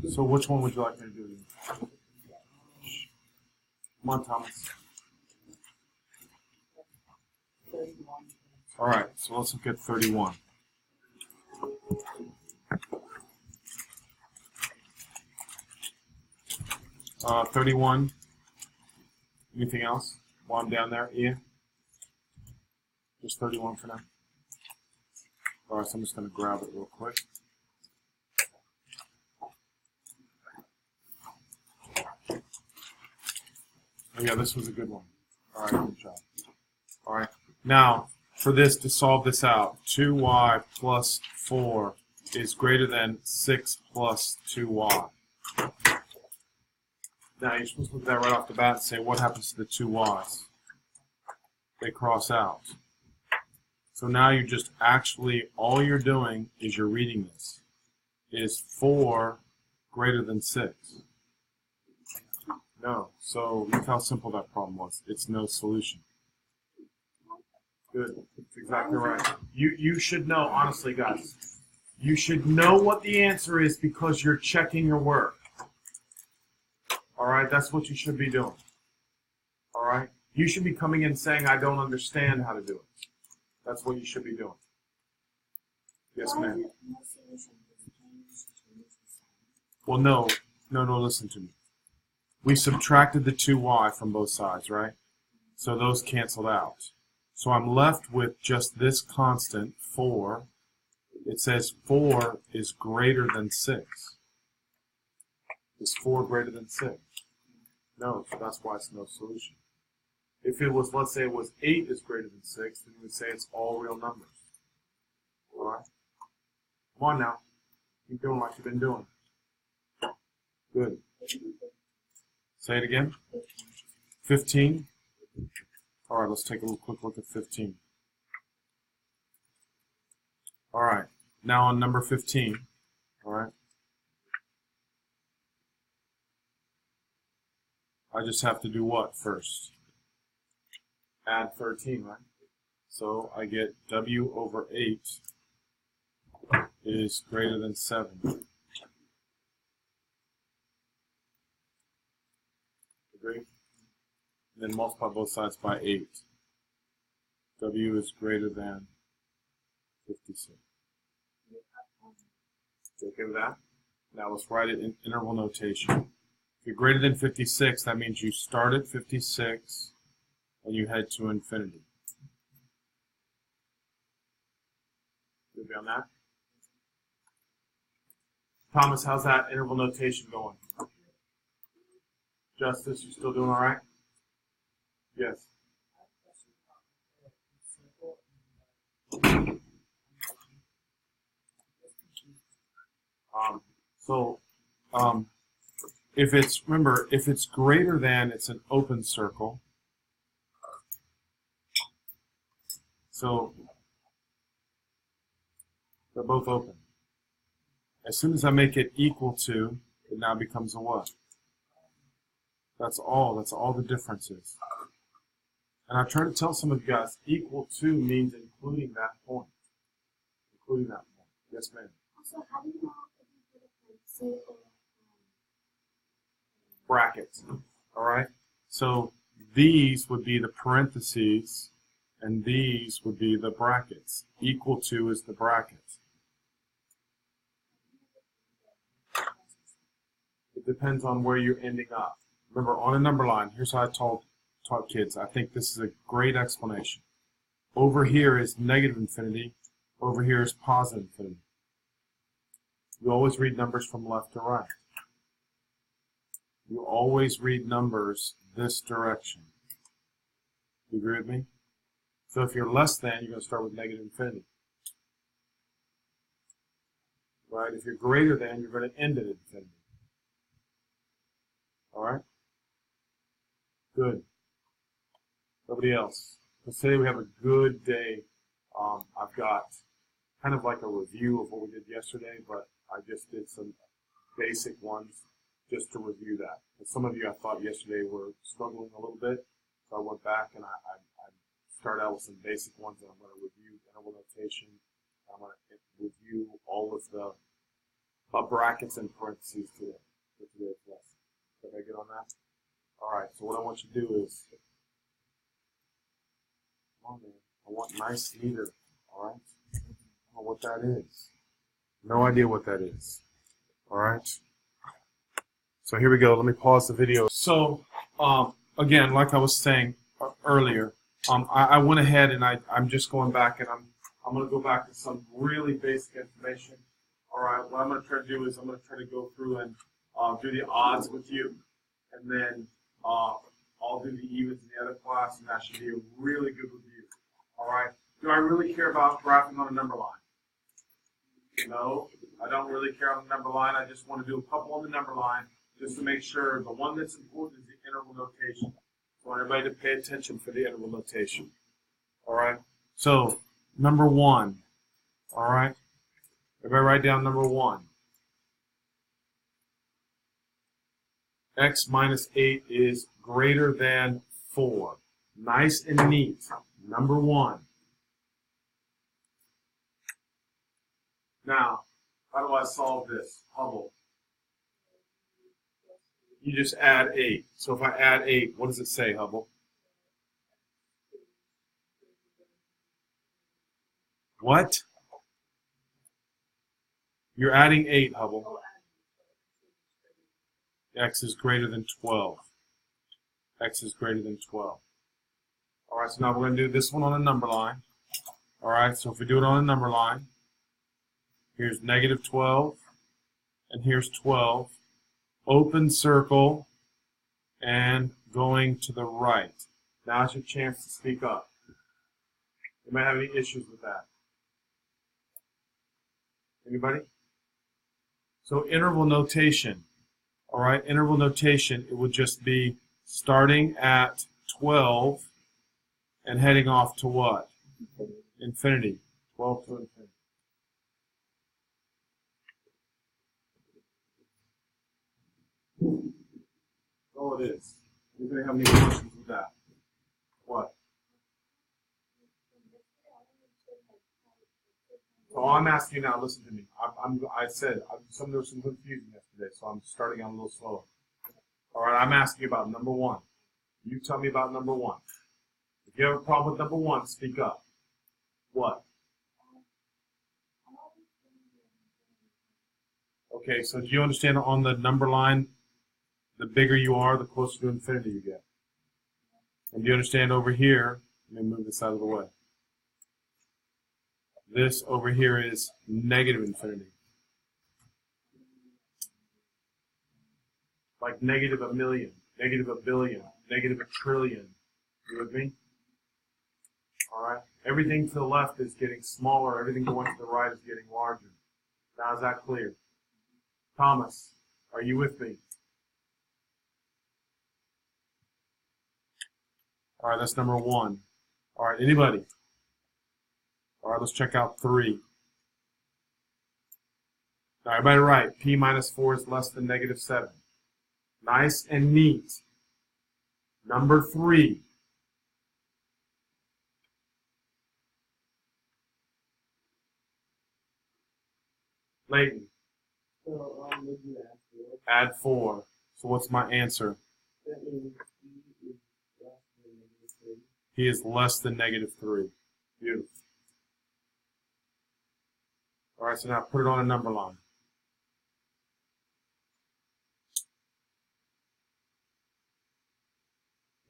So which one would you like me to do? Come on, Thomas. All right, so let's look at 31. Uh, 31. Anything else while I'm down there, Ian? Just 31 for now. All right, so I'm just going to grab it real quick. Oh yeah, this was a good one. All right, good job. All right, now for this, to solve this out, 2y plus 4 is greater than 6 plus 2y. Now you're supposed to look at that right off the bat and say, what happens to the two y's? They cross out. So now you're just actually, all you're doing is you're reading this. Is 4 greater than 6? No. So look how simple that problem was. It's no solution. Good. That's exactly right. You should know, honestly, guys. You should know what the answer is because you're checking your work. All right? That's what you should be doing. All right? You should be coming in saying, I don't understand how to do it. That's what you should be doing. Yes, ma'am. Well, no, listen to me. We subtracted the 2y from both sides, right? So those canceled out. So I'm left with just this constant, 4. It says 4 is greater than 6. Is 4 greater than 6? No, so that's why it's no solution. If it was, let's say it was 8 is greater than 6, then we would say it's all real numbers. All right? Come on now. Keep doing what you've been doing. Good. Say it again. 15. All right, let's take a quick look at 15. All right. Now on number 15. All right. I just have to do what first? Add 13, right? So I get W over 8 is greater than 7. Agree? And then multiply both sides by 8. W is greater than 56. Okay with that? Now let's write it in interval notation. If you're greater than 56, that means you start at 56 and you head to infinity. Good be on that? Thomas, how's that interval notation going? Justice, you still doing all right? Yes. If it's, remember, if it's greater than, it's an open circle. So they're both open. As soon as I make it equal to, it now becomes a what? That's all. That's all the difference is. And I try to tell some of you guys, equal to means including that point. Including that point. Yes, ma'am. So how do you know if you put a brackets? All right? So these would be the parentheses, and these would be the brackets. Equal to is the brackets. It depends on where you're ending up. Remember, on a number line, here's how I taught kids. I think this is a great explanation. Over here is negative infinity. Over here is positive infinity. You always read numbers from left to right. You always read numbers this direction. You agree with me? So if you're less than, you're going to start with negative infinity. Right? If you're greater than, you're going to end at infinity. All right? Good. Nobody else. Let's say we have a good day. I've got kind of like a review of what we did yesterday, but I just did some basic ones just to review that. And some of you I thought yesterday were struggling a little bit, so I went back and I started out with some basic ones, and I'm going to review interval notation. I'm going to review all of the brackets and parentheses today. Alright, so what I want you to do is, come on, man. I want nice meter. Alright? I don't know what that is. No idea what that is. Alright? So here we go. Let me pause the video. So, again, like I was saying earlier, I went ahead and I'm just going back and I'm going to go back to some really basic information. Alright, what I'm going to try to do is I'm going to try to go through and do the odds with you, and then I'll do the evens in the other class, and that should be a really good review. Alright, do I really care about graphing on a number line? No, I don't really care on the number line. I just want to do a couple on the number line just to make sure the one that's important is the interval notation. I want everybody to pay attention for the interval notation. Alright, so number 1. Alright, everybody write down number 1. X minus 8 is greater than 4. Nice and neat. Number 1. Now, how do I solve this? Hubble. You just add 8. So if I add 8, what does it say, Hubble? What? You're adding 8, Hubble. X is greater than 12. X is greater than 12. Alright, so now we're going to do this one on a number line. Alright, so if we do it on a number line, here's negative 12, and here's 12. Open circle, and going to the right. Now's your chance to speak up. You might have any issues with that. Anybody? So interval notation. Alright, interval notation, it would just be starting at 12 and heading off to what? Infinity. 12 to infinity. Oh, it is. Anybody have any questions with that? What? So I'm asking you now, listen to me. I said there was some confusion yesterday, so I'm starting out a little slower. All right, I'm asking you about number 1. You tell me about number 1. If you have a problem with number 1, speak up. What? Okay, so do you understand on the number line, the bigger you are, the closer to infinity you get? And do you understand over here, let me move this out of the way. This over here is negative infinity. Like negative a million, negative a billion, negative a trillion. You with me? Alright? Everything to the left is getting smaller. Everything going to the right is getting larger. Now is that clear? Thomas, are you with me? Alright, that's number 1. Alright, anybody? Alright, let's check out 3. Now, everybody right. P minus 4 is less than negative 7. Nice and neat. Number 3. Leighton. So, would you add 4? Add 4. So what's my answer? That means E is less than negative 3. He is less than negative 3. Beautiful. Alright, so now put it on a number line.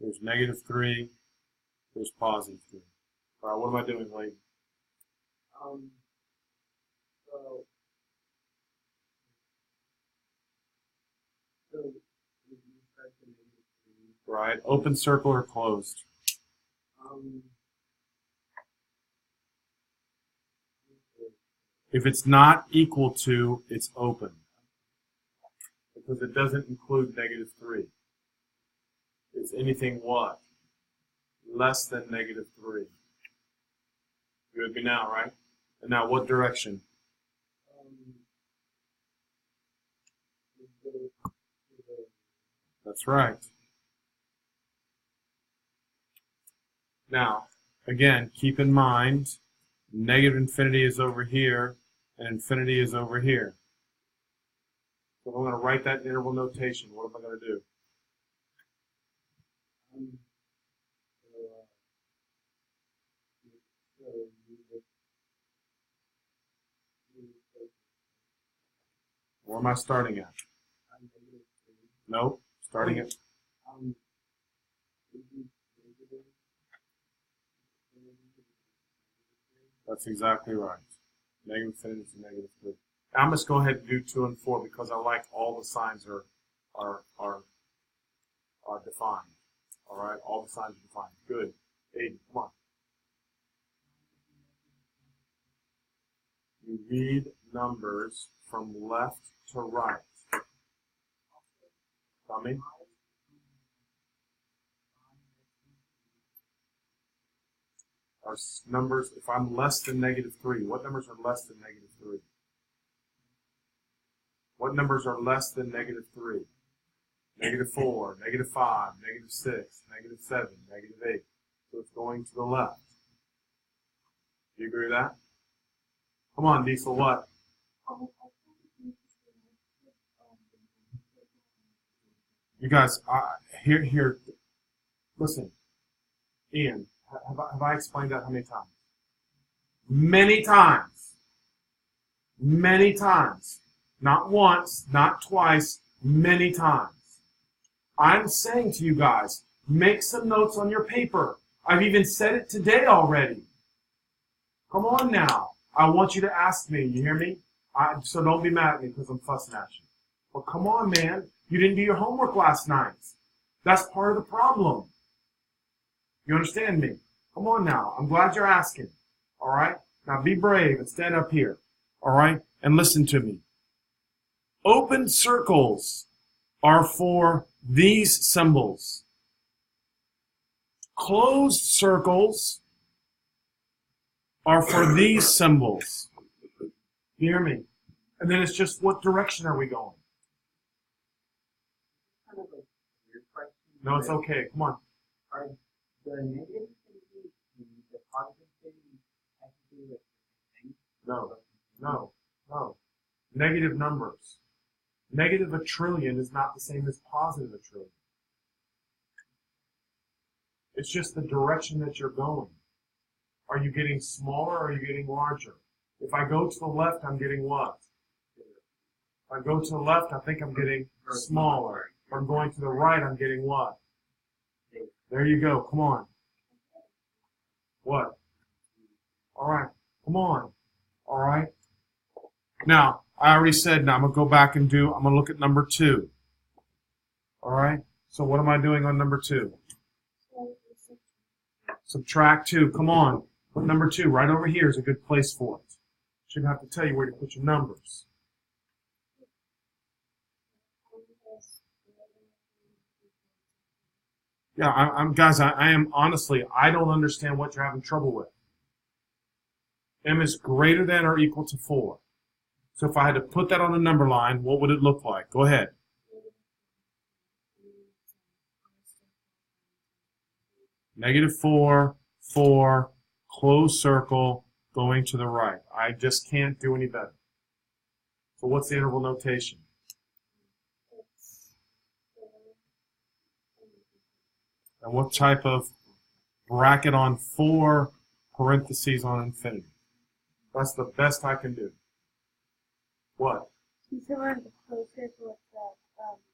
There's negative 3. There's positive 3. Alright, what am I doing, Leighton? So would you start the negative 3? Right, open circle or closed? If it's not equal to, it's open. Because it doesn't include negative 3. It's anything what? Less than negative 3. You with me now, right? And now what direction? That's right. Now, again, keep in mind, negative infinity is over here, and infinity is over here. So if I'm going to write that in interval notation, what am I going to do? Where am I starting at? Nope. Starting at. That's exactly right. Negative infinity to negative 3. Now I'm just go ahead and do 2 and 4 because I like all the signs are defined. All right, all the signs are defined. Good. Aiden, come on. You read numbers from left to right. Tommy? Our numbers, if I'm less than negative 3, what numbers are less than negative 3? What numbers are less than negative 3? Negative 4, negative 5, negative 6, negative 7, negative 8. So it's going to the left. Do you agree with that? Come on, Diesel, what? You guys, here, listen. Ian, have I explained that how many times? Many times. Many times. Not once, not twice, many times. I'm saying to you guys, make some notes on your paper. I've even said it today already. Come on now. I want you to ask me. You hear me? So don't be mad at me because I'm fussing at you. But come on, man. You didn't do your homework last night. That's part of the problem. You understand me? Come on now. I'm glad you're asking. All right? Now be brave and stand up here. All right? And listen to me. Open circles are for these symbols. Closed circles are for these symbols. You hear me? And then it's just what direction are we going? Kind of a weird question. No, it's okay. Come on. Are the negative infinity and the positive infinity have to do with the same thing? No. Negative numbers. Negative a trillion is not the same as positive a trillion. It's just the direction that you're going. Are you getting smaller or are you getting larger? If I go to the left, I'm getting what? If I go to the left, I think I'm getting smaller. If I'm going to the right, I'm getting what? There you go. Come on. What? All right. Come on. All right. Now, I already said, now I'm going to go back and I'm going to look at number 2. All right? So what am I doing on number 2? Subtract 2. Come on. Put number 2 right over here is a good place for it. Shouldn't have to tell you where to put your numbers. Yeah, guys, I am honestly, I don't understand what you're having trouble with. M is greater than or equal to 4. So if I had to put that on a number line, what would it look like? Go ahead. Negative 4, 4, closed circle, going to the right. I just can't do any better. So what's the interval notation? And what type of bracket on 4, parentheses on infinity? That's the best I can do. What?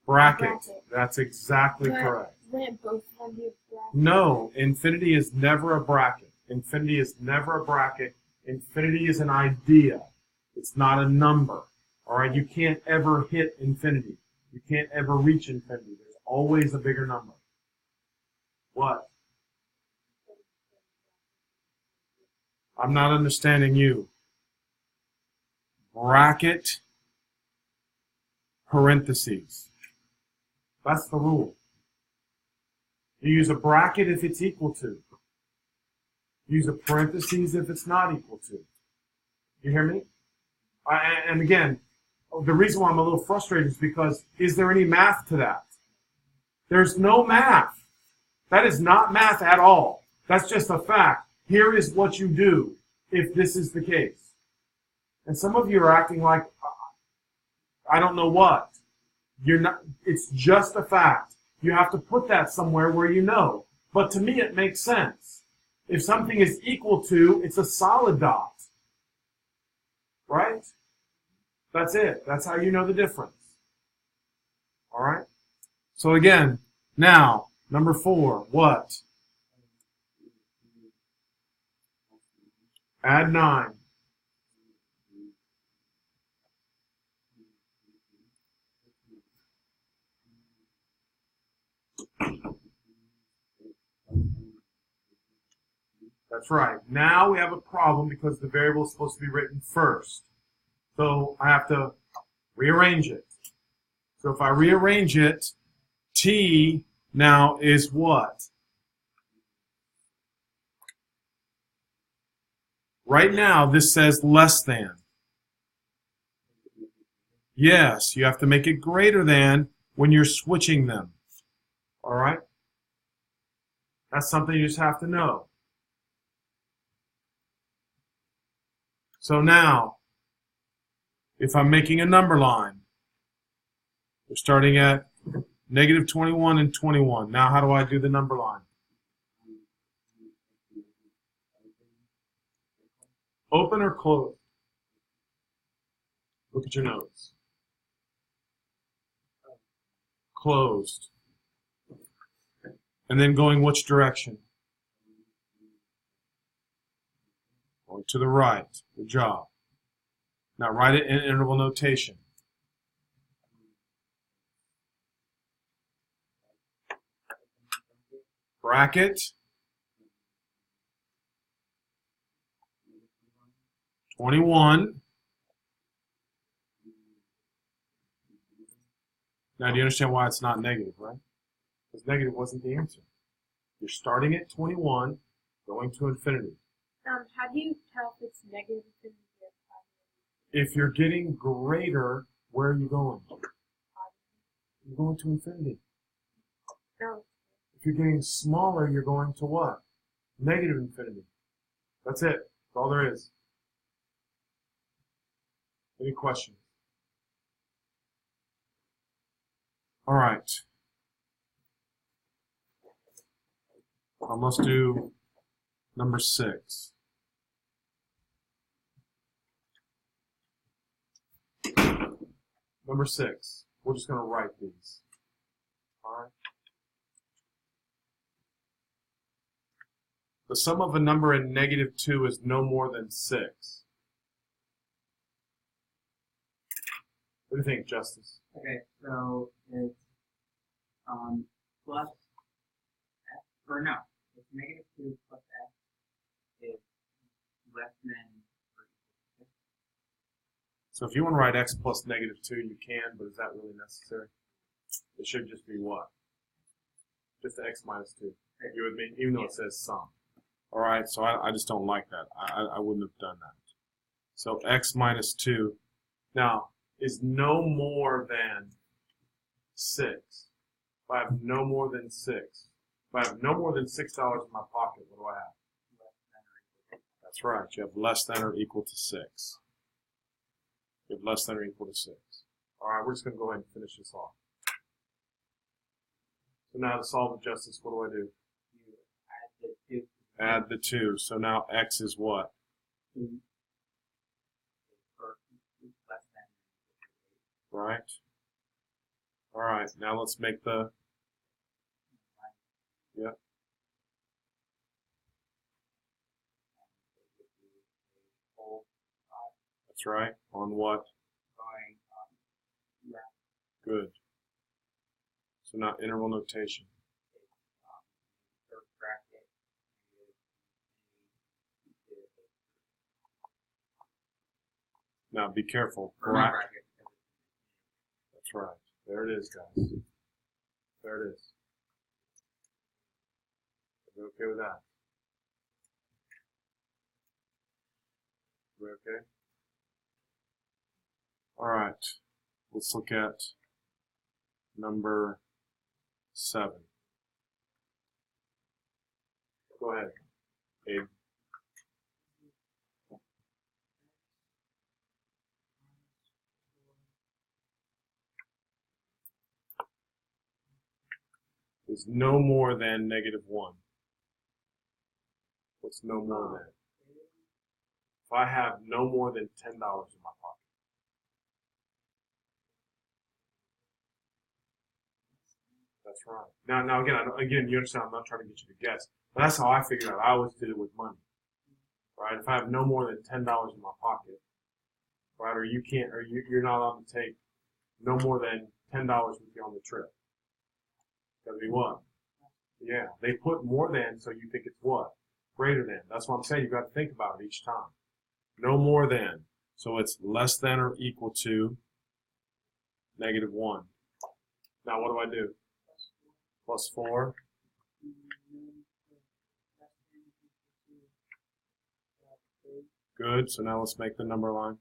Bracket. That's exactly correct. Wouldn't both of them be a bracket? No, infinity is never a bracket. Infinity is never a bracket. Infinity is an idea. It's not a number. All right? You can't ever hit infinity. You can't ever reach infinity. There's always a bigger number. What? I'm not understanding you. Bracket, parentheses. That's the rule. You use a bracket if it's equal to. Use a parentheses if it's not equal to. You hear me? And again, the reason why I'm a little frustrated is because, is there any math to that? There's no math. That is not math at all. That's just a fact. Here is what you do if this is the case. And some of you are acting like, I don't know what. You're not. It's just a fact. you have to put that somewhere where you know. But to me, it makes sense. If something is equal to, it's a solid dot. Right? That's it. That's how you know the difference. All right? So again, now, number 4, what? Add 9. That's right. Now we have a problem because the variable is supposed to be written first. So I have to rearrange it. So if I rearrange it, t now is what? Right now, this says less than. Yes, you have to make it greater than when you're switching them. All right? That's something you just have to know. So now, if I'm making a number line, we're starting at negative 21 and 21. Now how do I do the number line? Open or close? Look at your notes. Closed. And then going which direction? Going to the right. Good job. Now write it in interval notation. Bracket. 21. Now do you understand why it's not negative, right? Because negative wasn't the answer. You're starting at 21, going to infinity. How do you tell if it's negative infinity or positive? If you're getting greater, where are you going? You're going to infinity. No. If you're getting smaller, you're going to what? Negative infinity. That's it. That's all there is. Any questions? All right. Let's do number 6. Number 6. We're just going to write these. All right. The sum of a number in negative 2 is no more than 6. What do you think, Justice? Okay, so it's plus f, or no, it's negative 2 plus f is less than or equal to 6. So if you want to write x plus negative 2, you can, but is that really necessary? It should just be what? Just x minus 2. You with me? Even though it says sum. All right, so I just don't like that. I wouldn't have done that. So x minus 2 now is no more than 6. If I have no more than 6, if I have no more than $6 in my pocket, what do I have? That's right. You have less than or equal to 6. You have less than or equal to 6. All right, we're just going to go ahead and finish this off. So now to solve the justice, what do I do? You Add the 2. So now x is what? 2 or less than. Right. All right, now let's make the, yep. That's right. On what? Good. So now interval notation. Now be careful. Bracket. That's right. There it is, guys. There it is. Are we okay with that? We okay? All right. Let's look at number 7. Go ahead, Abe. is no more than -1. What's no more than? If I have no more than $10 in my pocket. That's right. Now again, you understand, I'm not trying to get you to guess, but that's how I figured out. I always did it with money, right? If I have no more than $10 in my pocket, right, or you're not allowed to take no more than $10 with you on the trip. Gotta be what? Yeah, they put more than, so you think it's what? Greater than. That's what I'm saying. You've got to think about it each time. No more than. So it's less than or equal to -1. Now what do I do? Plus 4. Good. So now let's make the number line.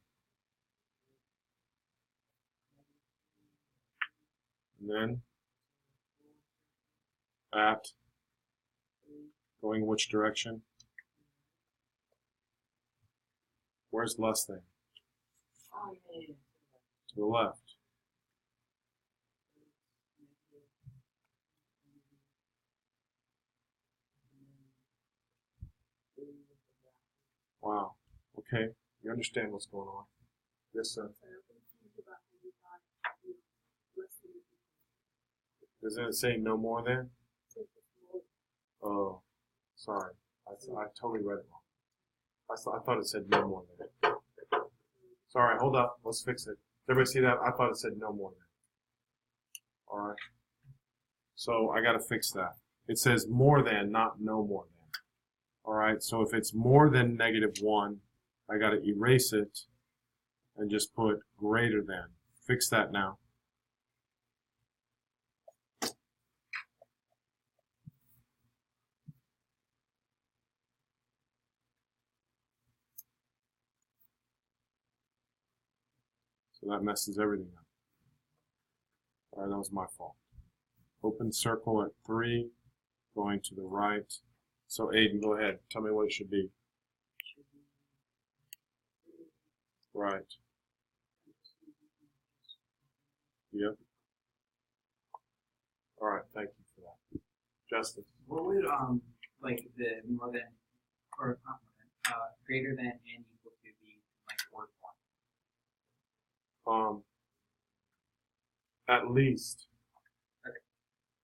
And then at going which direction? Where's less than? To the left. Wow. Okay. You understand what's going on? Yes, sir. Doesn't it say no more than? Oh, sorry. I totally read it wrong. I thought it said no more than. Sorry, hold up. Let's fix it. Does everybody see that? I thought it said no more than. All right. So I got to fix that. It says more than, not no more than. All right. So if it's more than -1, I got to erase it and just put greater than. Fix that now. So that messes everything up. All right, that was my fault. Open circle at 3, going to the right. So Aiden, go ahead. Tell me what it should be. Right. Yep. All right, thank you for that. Justin. What would like the more than or not more than greater than and equal to be like word form? At least. Okay.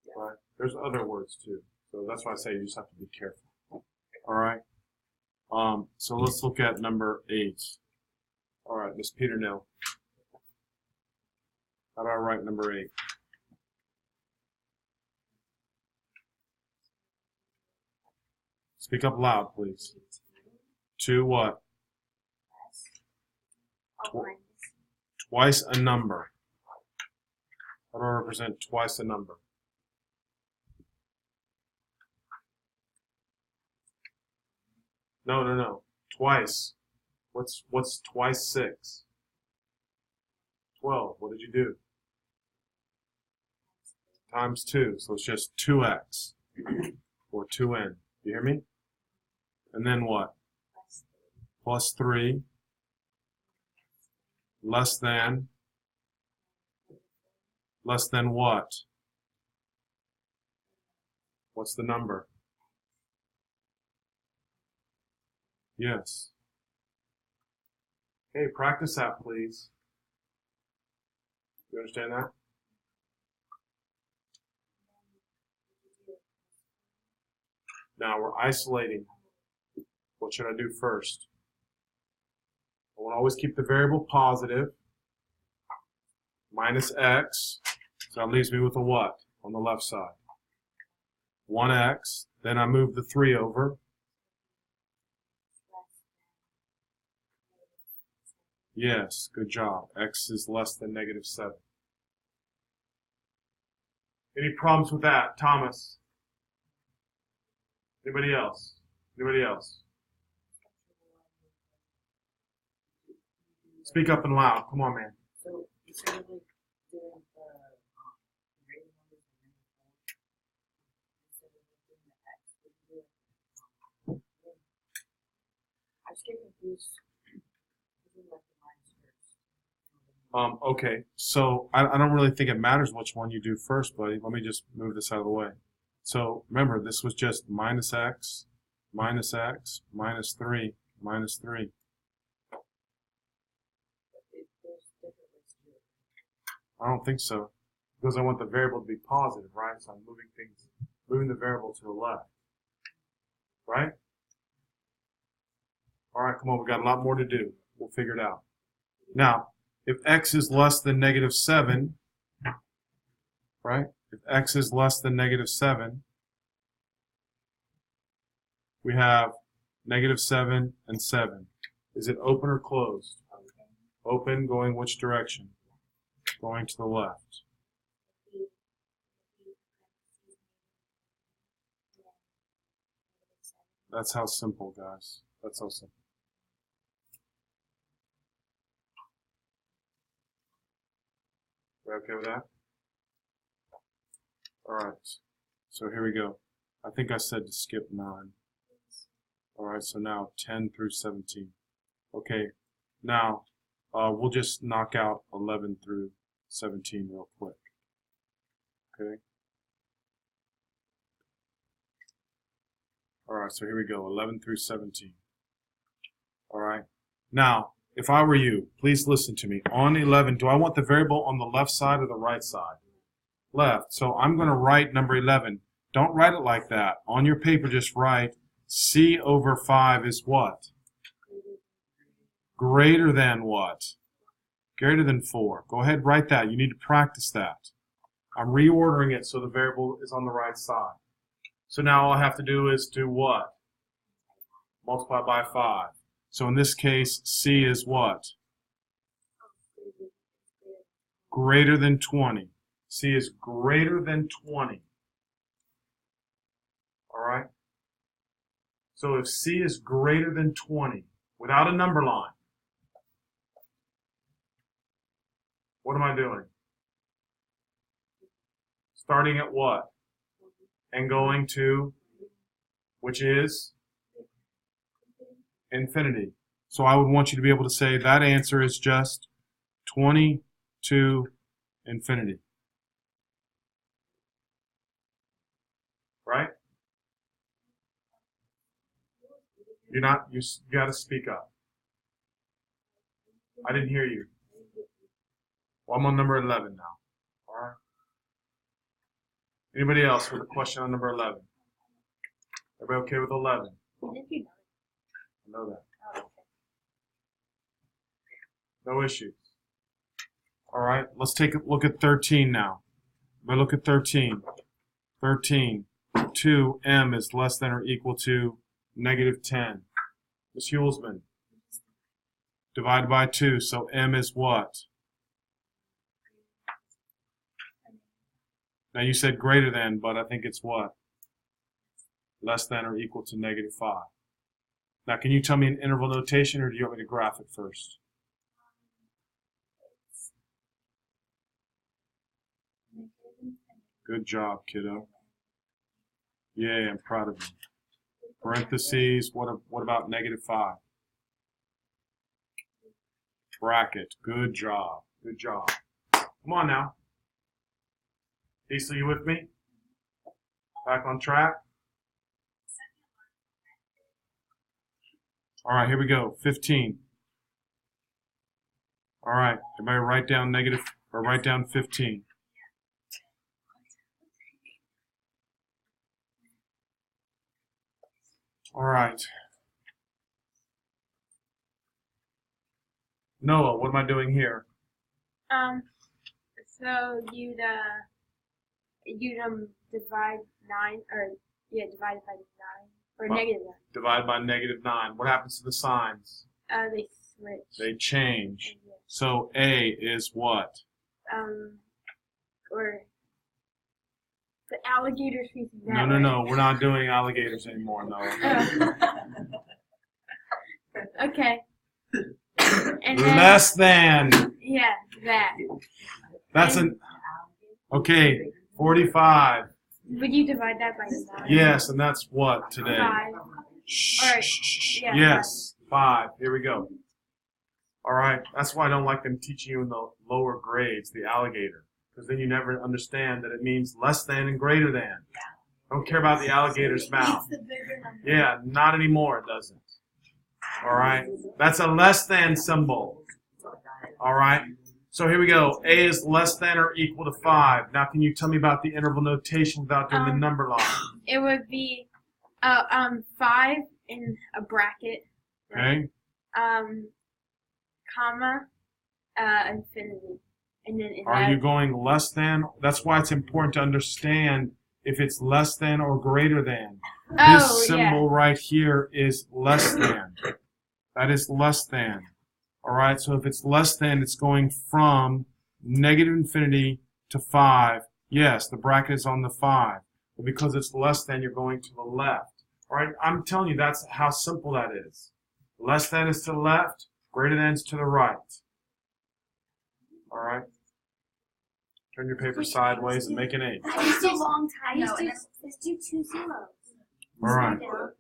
Yeah. Right. There's other words too. So that's why I say you just have to be careful. All right. So let's look at number 8. All right, Miss Peternell. How do I write number 8? Speak up loud, please. 2 what? Twice a number. How do I represent twice a number? No. Twice. What's twice 6? 12. What did you do? Times 2. So it's just 2x or 2n. You hear me? And then what? Plus 3. Less than. Less than what? What's the number? Yes. Okay, practice that, please. You understand that? Now we're isolating. What should I do first? I want to always keep the variable positive. Minus x. So that leaves me with a what on the left side? 1x. Then I move the 3 over. Yes, good job. X is less than -7. Any problems with that, Thomas? Anybody else? Anybody else? Speak up and loud. Come on, man. So instead of like doing the greater numbers and then the 4, instead of doing the x, we can do it. I just get confused between like the minus first. Okay, so I don't really think it matters which one you do first, buddy. Let me just move this out of the way. So remember, this was just minus x, minus 3, minus 3. There's different ways to do it. I don't think so, because I want the variable to be positive, right? So I'm moving the variable to the left, right? All right, come on, we got a lot more to do. We'll figure it out. Now, if x is less than negative 7, right? If x is less than negative 7, we have negative 7 and 7. Is it open or closed? Open, going which direction? Going to the left. That's how simple, guys. That's how simple. We okay with that? All right. So here we go. I think I said to skip 9. All right, so now 10 through 17. Okay, now we'll just knock out 11 through 17 real quick. Okay. All right, so here we go, 11 through 17. All right. Now, if I were you, please listen to me. On 11, do I want the variable on the left side or the right side? Left. So I'm going to write number 11. Don't write it like that. On your paper, just write c over 5 is what? Greater than what? Greater than 4. Go ahead, write that. You need to practice that. I'm reordering it so the variable is on the right side. So now all I have to do is do what? Multiply by 5. So in this case, c is what? Greater than 20. C is greater than 20. All right? So if c is greater than 20, without a number line, what am I doing? Starting at what? And going to, which is? Infinity. So I would want you to be able to say that answer is just 20 to infinity. Right? You got to speak up. I didn't hear you. Well, I'm on number 11 now. All right. Anybody else with a question on number 11? Everybody okay with 11? I know that. No issues. All right, let's take a look at 13 now. We'll look at 13. 13. 2m is less than or equal to negative 10. Ms. Hulsman. Divided by 2, so m is what? Now you said greater than, but I think it's what? Less than or equal to negative 5. Now can you tell me an interval notation, or do you want me to graph it first? Good job, kiddo. Yay, I'm proud of you. Parentheses, what about negative 5? Bracket, good job, good job. Come on now. Lisa, you with me? Back on track? All right, here we go, 15. All right, everybody write down write down 15. All right. Noah, what am I doing here? So you'd divide 9, or divide it by 9, or Well, negative 9. Divide by negative 9. What happens to the signs? They switch. They change. Yeah. So A is what? Or the alligator's facing that No, way. no, we're not doing alligators anymore, Noah. Okay. And then, Less than. yeah, that. That's okay, 45. Would you divide that by 9? Yes, and that's what today? 5. Shh, All right. shh, shh. Yeah, Yes, 5. Here we go. All right, that's why I don't like them teaching you in the lower grades, the alligator, because then you never understand that it means less than and greater than. I don't care about the alligator's mouth. Yeah, not anymore, it doesn't. All right? That's a less than symbol. All right? So here we go. A is less than or equal to 5. Now, can you tell me about the interval notation without doing the number line? It would be 5 in a bracket. Okay? Comma, infinity. And then Are you going less than? That's why it's important to understand if it's less than or greater than. This symbol right here is less than. That is less than. All right, so if it's less than, it's going from negative infinity to 5. Yes, the bracket is on the 5. But because it's less than, you're going to the left. All right, I'm telling you, that's how simple that is. Less than is to the left, greater than is to the right. All right. Turn your paper sideways and make an 8. It's a long time. Let's do 2 zeros. All right. Here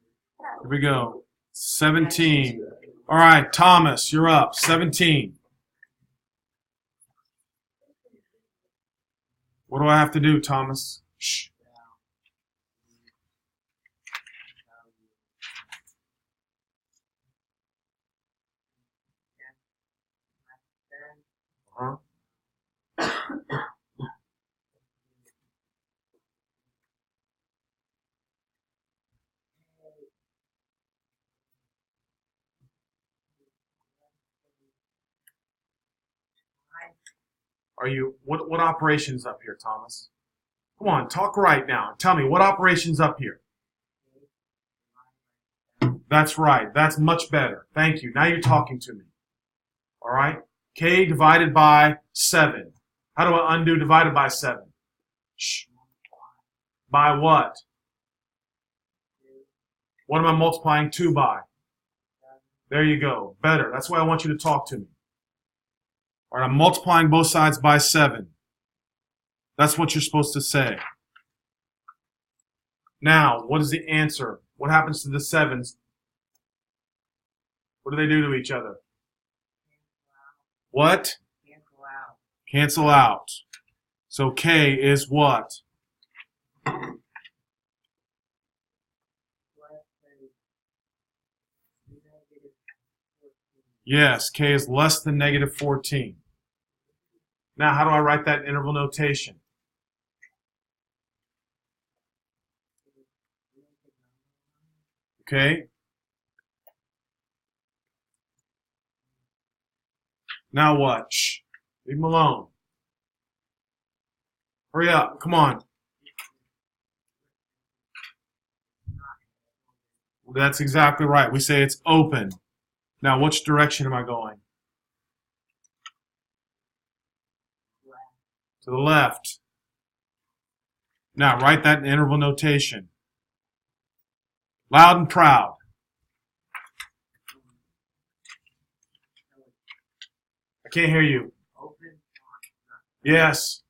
we go. 17. All right, Thomas, you're up. 17. What do I have to do, Thomas? Shh. Uh-huh. Are you, what operation's up here, Thomas? Come on, talk right now. Tell me, what operation's up here? That's right. That's much better. Thank you. Now you're talking to me. All right? K divided by 7. How do I undo divided by 7? Shh. By what? What am I multiplying 2 by? There you go. Better. That's why I want you to talk to me. All right, I'm multiplying both sides by 7. That's what you're supposed to say. Now, what is the answer? What happens to the 7s? What do they do to each other? What? Cancel out. Cancel out. So K is what? Yes, K is less than negative 14. Now, how do I write that in interval notation? Okay. Now what? Shh. Leave him alone. Hurry up. Come on. That's exactly right. We say it's open. Now, which direction am I going? To the left. Now, write that in interval notation. Loud and proud. I can't hear you. Yes.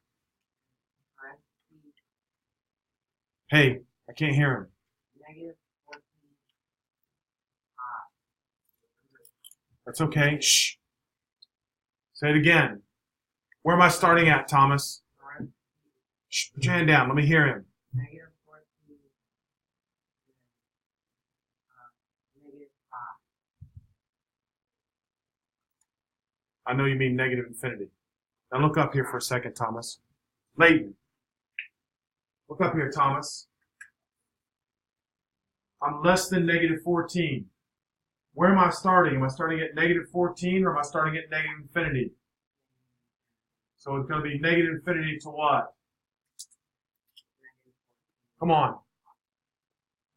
Hey, I can't hear him. That's okay. Shh. Say it again. Where am I starting at, Thomas? Shh. Put your hand down. Let me hear him. I know you mean negative infinity. Now look up here for a second, Thomas. Leighton. Look up here, Thomas. I'm less than negative 14. Where am I starting? Am I starting at negative 14 or am I starting at negative infinity? So it's going to be negative infinity to what? Come on.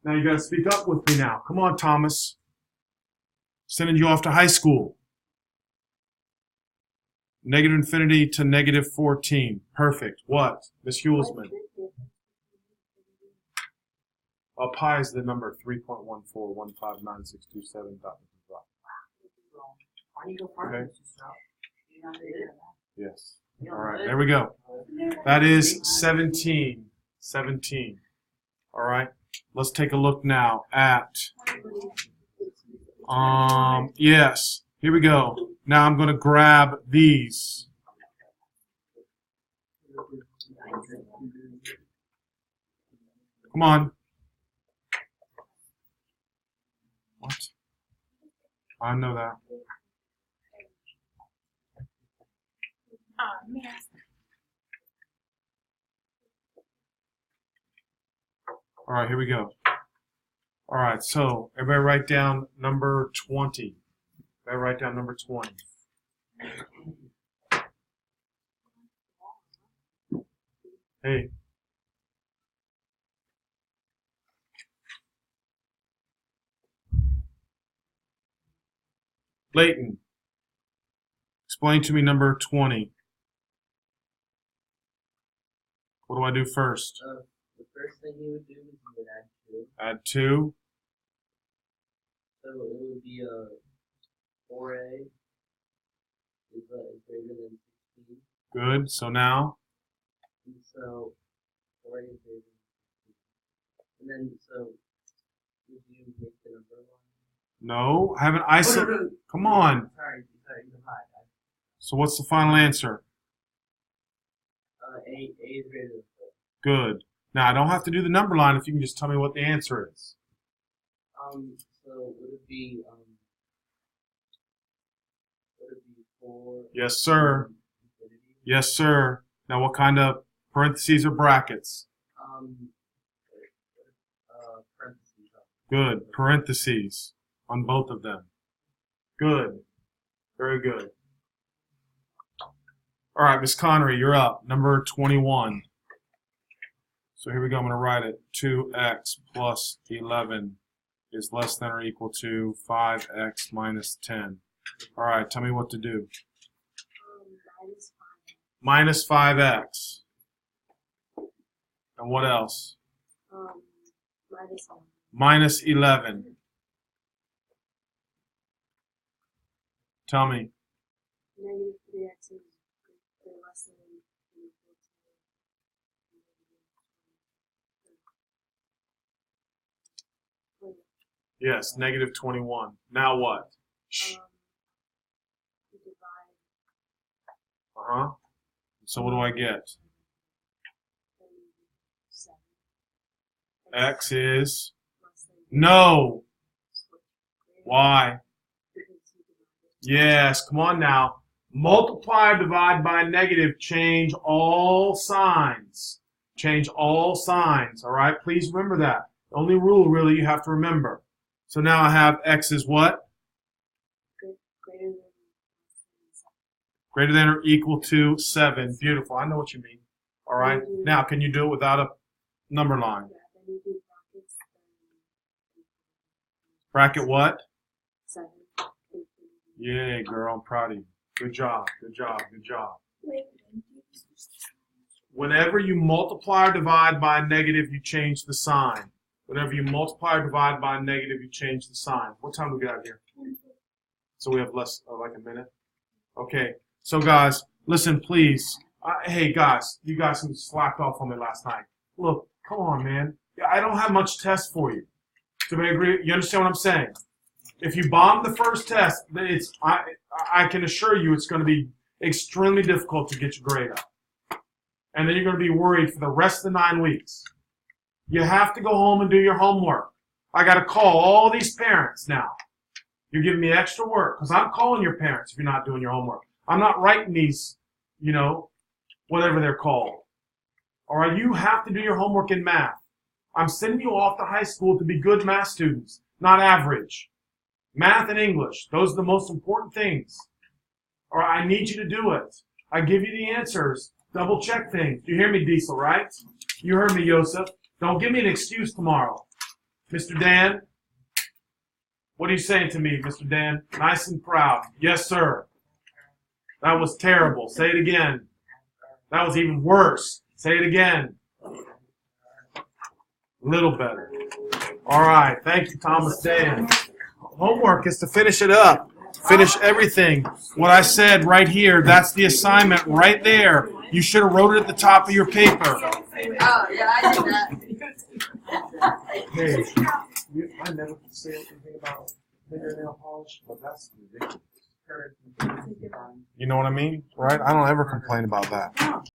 Now you got to speak up with me now. Come on, Thomas. Sending you off to high school. Negative infinity to negative 14. Perfect. What? Miss Hulsman. Pi is the number 3.1415967. Okay. Yes. All right. There we go. That is 17. 17. All right. Let's take a look now at. Yes. Here we go. Now I'm going to grab these. Come on. What? I know that. Man. All right, here we go. All right, so everybody write down number 20. Everybody write down number 20. Hey. Leighton, explain to me number 20. What do I do first? The first thing you would do is you would add 2. Add 2. So it would be 4a is greater than 16. Good. So now? And so 4a is greater than 16. And then, so would you make the number line? No, I haven't isolated. Come on. Sorry, you're high. So what's the final answer? A is greater than 4. Good. Now, I don't have to do the number line if you can just tell me what the answer is. So would it be 4? Yes, sir. Infinity? Yes, sir. Now, what kind of parentheses or brackets? Parentheses. Good. Parentheses on both of them. Good. Very good. All right, Miss Connery, you're up. Number 21. So here we go. I'm going to write it. 2x plus 11 is less than or equal to 5x minus 10. All right, tell me what to do. Minus 5. Minus 5x. And what else? Minus 1. Minus 11. Tell me. Negative 3x is less than or equal to. Yes, negative 21. Now what? We divide Uh-huh. So what do I get? 7. X is? Less than No. switch. Why? Because you divided. Yes, come on now. Multiply or divide by negative. Change all signs. Change all signs. All right? Please remember that. The only rule really you have to remember. So now I have X is what? Greater than 7. Greater than or equal to 7. Beautiful. I know what you mean. All right? Now, can you do it without a number line? Yeah, then you do brackets. Bracket what? 7. Yay, girl. I'm proud of you. Good job. Good job. Good job. Whenever you multiply or divide by a negative, you change the sign. Whenever you multiply or divide by a negative, you change the sign. What time do we get out of here? So we have less, like a minute? Okay. So, guys, listen, please. Hey, guys, you guys who slacked off on me last night. Look, come on, man. I don't have much test for you. Do we agree? You understand what I'm saying? If you bomb the first test, then I can assure you it's going to be extremely difficult to get your grade up. And then you're going to be worried for the rest of the 9 weeks. You have to go home and do your homework. I got to call all these parents now. You're giving me extra work because I'm calling your parents if you're not doing your homework. I'm not writing these, whatever they're called. All right, you have to do your homework in math. I'm sending you off to high school to be good math students, not average. Math and English, those are the most important things. All right, I need you to do it. I give you the answers. Double check things. You hear me, Diesel, right? You heard me, Joseph. Don't give me an excuse tomorrow. Mr. Dan, what are you saying to me, Mr. Dan? Nice and proud. Yes, sir. That was terrible. Say it again. That was even worse. Say it again. A little better. All right. Thank you, Thomas Dan. Homework is to finish it up. Finish everything. What I said right here, that's the assignment right there. You should have wrote it at the top of your paper. Oh, yeah, I did that. Hey, I never could say anything about fingernail polish, but that's ridiculous. You know what I mean? Right? I don't ever complain about that.